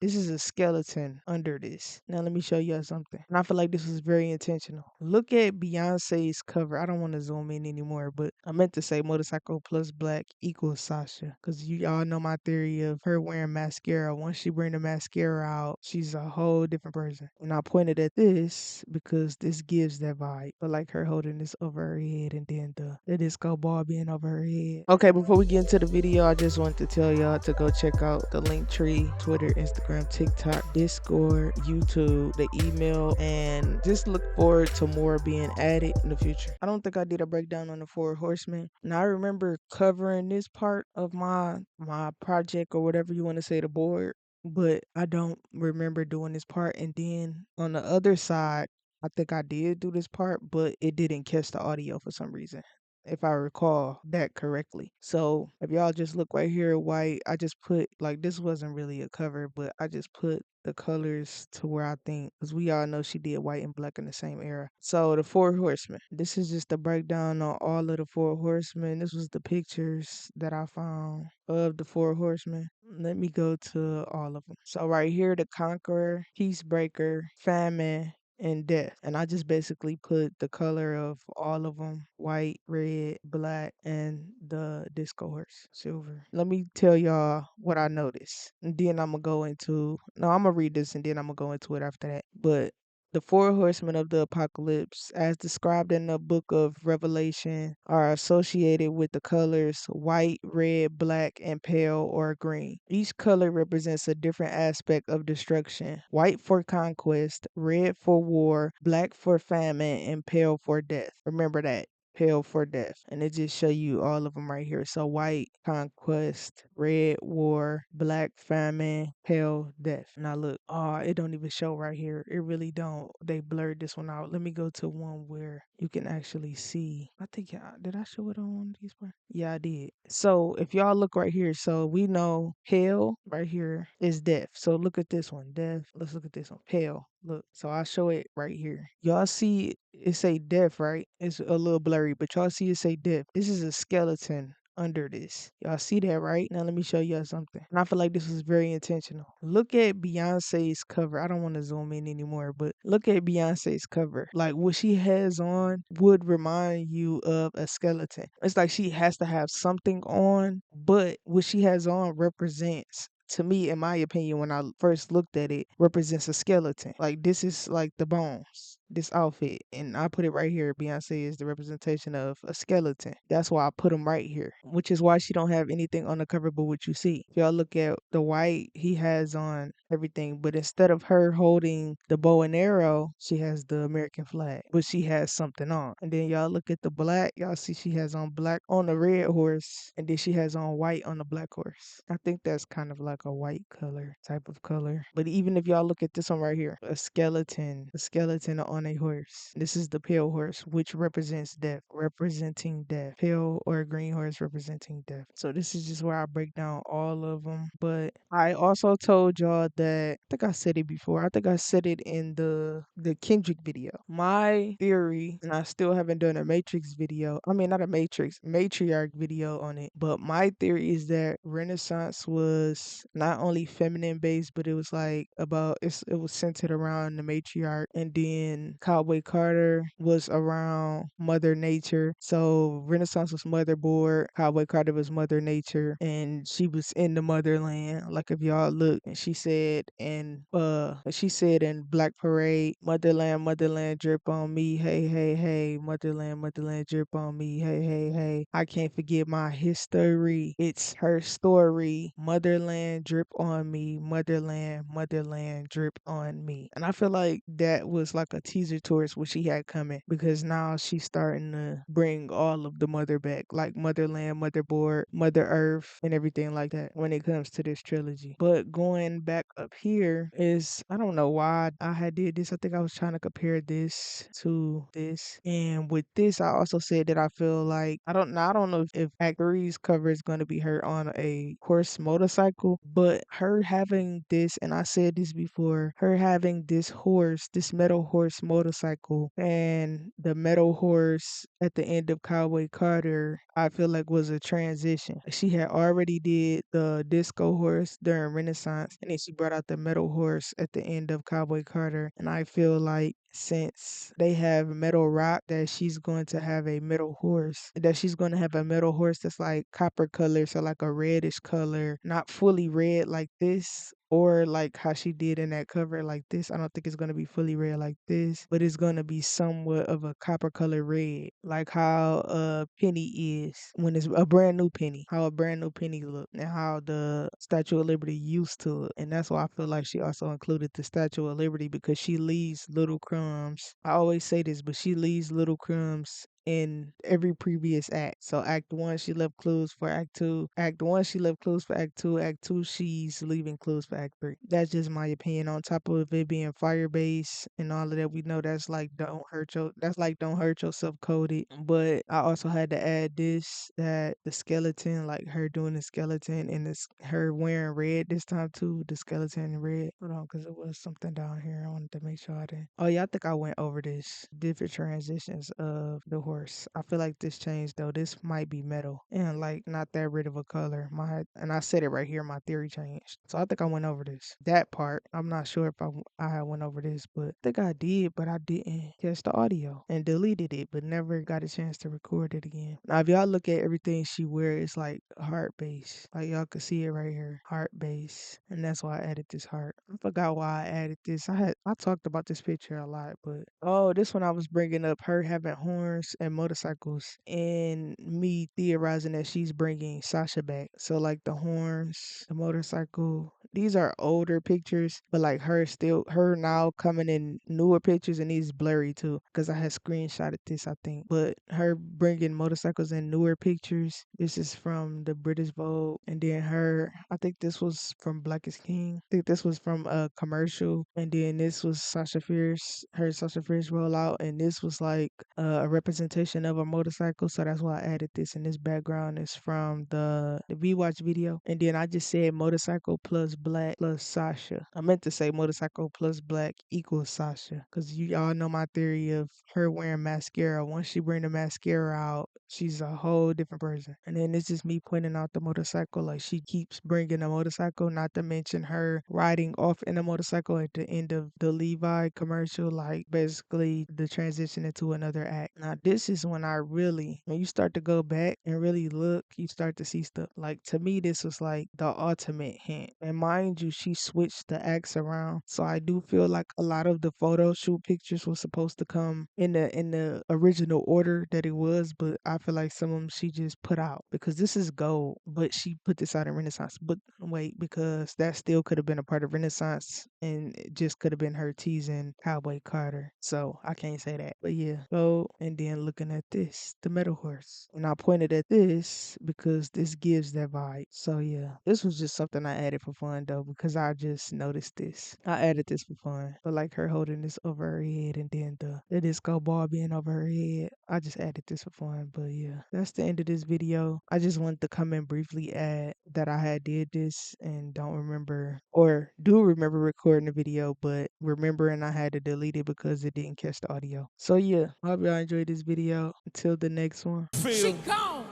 This is a skeleton under this. Now let me show you something. And I feel like this was very intentional. Look at Beyonce's cover. I don't want to zoom in anymore, but I meant to say motorcycle plus black equals Sasha. Because you all know my theory of her wearing mascara. Once she bring the mascara out, she's a whole different person. And I pointed at this because this gives that vibe. But like her holding this over her head and then the disco ball being over her head. Okay, before we get into the video, I just want to tell y'all to go check out the link tree, Twitter, Instagram, TikTok, Discord, YouTube, the email, and just look forward to more being added in the future. I don't think I did a breakdown on the four horsemen. Now I remember covering this part of my project or whatever you want to say, the board, but I don't remember doing this part. And then on the other side, I think I did do this part, but it didn't catch the audio for some reason, if I recall that correctly. So if y'all just look right here, white, I just put, like, this wasn't really a cover, but I just put the colors to where I think, because we all know she did white and black in the same era. So the four horsemen, this is just a breakdown on all of the four horsemen. This was the pictures that I found of the four horsemen. Let me go to all of them. So right here, the conqueror, peacebreaker, famine, and death. And I just basically put the color of all of them: white, red, black, and the disco horse, silver. Let me tell y'all what I noticed. And then I'm going to go into, no, I'm going to read this and then I'm going to go into it after that. But the four horsemen of the apocalypse, as described in the book of Revelation, are associated with the colors white, red, black, and pale or green. Each color represents a different aspect of destruction: white for conquest, red for war, black for famine, and pale for death. Remember that. Pale for death. And it just show you all of them right here. So white, conquest, red, war, black, famine, pale, death. Now look, it don't even show right here. It really don't. They blurred this one out. Let me go to one where you can actually see. I think, yeah, did I show it on one of these parts? Yeah, I did. So if y'all look right here, so we know pale right here is death. So look at this one, death. Let's look at this one, pale. Look, so I'll show it right here. Y'all see it say death, right? It's a little blurry, but y'all see it say death. This is a skeleton under this. Y'all see that, right? Now let me show y'all something. And I feel like this was very intentional. Look at Beyonce's cover. I don't want to zoom in anymore, but look at Beyonce's cover. Like what she has on would remind you of a skeleton. It's like she has to have something on, but what she has on represents, to me, in my opinion, when I first looked at it, represents a skeleton. Like this is like the bones, this outfit. And I put it right here. Beyonce is the representation of a skeleton. That's why I put him right here, which is why she don't have anything on the cover but what you see. If y'all look at the white, he has on everything, but instead of her holding the bow and arrow, she has the American flag, but she has something on. And then y'all look at the black, y'all see she has on black on the red horse, and then she has on white on the black horse. I think that's kind of like a white color type of color. But even if y'all look at this one right here, a skeleton on a horse. This is the pale horse, which represents death, representing death. Pale or green horse representing death. So this is just where I break down all of them. But I also told y'all that, I think I said it before. I think I said it in the Kendrick video. My theory, and I still haven't done a Matrix video. I mean, not a Matriarch video on it. But my theory is that Renaissance was not only feminine based, but it was like it was centered around the matriarch. And then Cowboy Carter was around Mother Nature. So Renaissance was motherboard, Cowboy Carter was Mother Nature, and she was in the motherland. Like if y'all look, and she said in Black Parade, motherland, motherland drip on me, hey, hey, hey, motherland, motherland drip on me, hey, hey, hey. I can't forget my history. It's her story. Motherland drip on me, motherland, motherland drip on me. And I feel like that was like a teaser towards what she had coming, because now she's starting to bring all of the mother back, like motherland, motherboard, mother earth, and everything like that when it comes to this trilogy. But going back up here is, I don't know why I had did this. I think I was trying to compare this to this. And with this, I also said that I feel like, I don't know if Act 3's cover is going to be her on a horse motorcycle, but her having this, and I said this before, her having this horse, this metal horse motorcycle and the metal horse at the end of Cowboy Carter, I feel like was a transition. She had already did the disco horse during Renaissance, and then she brought out the metal horse at the end of Cowboy Carter. And I feel like since they have metal rock, that she's going to have a metal horse, that she's going to have a metal horse that's like copper color, so like a reddish color, not fully red like this, or like how she did in that cover like this. I don't think it's gonna be fully red like this, but it's gonna be somewhat of a copper color red, like how Penny is when it's a brand new Penny, how a brand new Penny look, and how the Statue of Liberty used to look. And that's why I feel like she also included the Statue of Liberty, because she leaves little crumbs. I always say this, but she leaves little crumbs in every previous act. So act one, she left clues for act two. Act one, she left clues for act two. Act two, she's leaving clues for act three. That's just my opinion. On top of it being fire based and all of that, we know that's like don't hurt yourself coded. But I also had to add this, that the skeleton, like her doing the skeleton and this her wearing red this time too, the skeleton in red. Hold on, because it was something down here. I wanted to make sure I didn't. Oh yeah, I think I went over this. Different transitions of the horse. I feel like this change though, this might be metal and like not that rid of a color. And I said it right here, my theory changed. So I think I went over this. That part, I'm not sure if I had went over this, but I think I did, but I didn't catch the audio and deleted it, but never got a chance to record it again. Now if y'all look at everything she wears, it's like heart base. Like y'all can see it right here. Heart base. And that's why I added this heart. I forgot why I added this. I talked about this picture a lot, but oh, this one I was bringing up her having horns and motorcycles, and me theorizing that she's bringing Sasha back. So like the horns, the motorcycle, these are older pictures, but like her now coming in newer pictures, and these blurry too, because I had screenshotted this, I think. But her bringing motorcycles in newer pictures. This is from the British Vogue, and then I think this was from Black is King. I think this was from a commercial, and then this was her Sasha Fierce rollout, and this was like a representation of a motorcycle. So that's why I added this. And this background is from the V Watch video, and then I just said motorcycle plus black plus Sasha. I meant to say motorcycle plus black equals Sasha, because you all know my theory of her wearing mascara. Once she bring the mascara out, she's a whole different person. And then it's just me pointing out the motorcycle, like she keeps bringing a motorcycle, not to mention her riding off in a motorcycle at the end of the Levi commercial, like basically the transition into another act. Now this is when when you start to go back and really look, you start to see stuff. Like to me, this was like the ultimate hint. And mind you, she switched the acts around. So I do feel like a lot of the photo shoot pictures were supposed to come in the original order that it was, but I feel like some of them she just put out, because this is gold, but she put this out in Renaissance. But wait, because that still could have been a part of Renaissance, and it just could have been her teasing Cowboy Carter. So I can't say that. But yeah, gold, and then looking at this, the metal horse. And I pointed at this because this gives that vibe. So yeah, this was just something I added for fun though, because I just noticed this. I added this for fun. But like her holding this over her head, and then the disco ball being over her head. I just added this for fun. But yeah, that's the end of this video. I just wanted to come and briefly add that I had did this and don't remember, or do remember recording the video, but remembering I had to delete it because it didn't catch the audio. So yeah, I hope y'all enjoyed this video. Until the next one. She gone.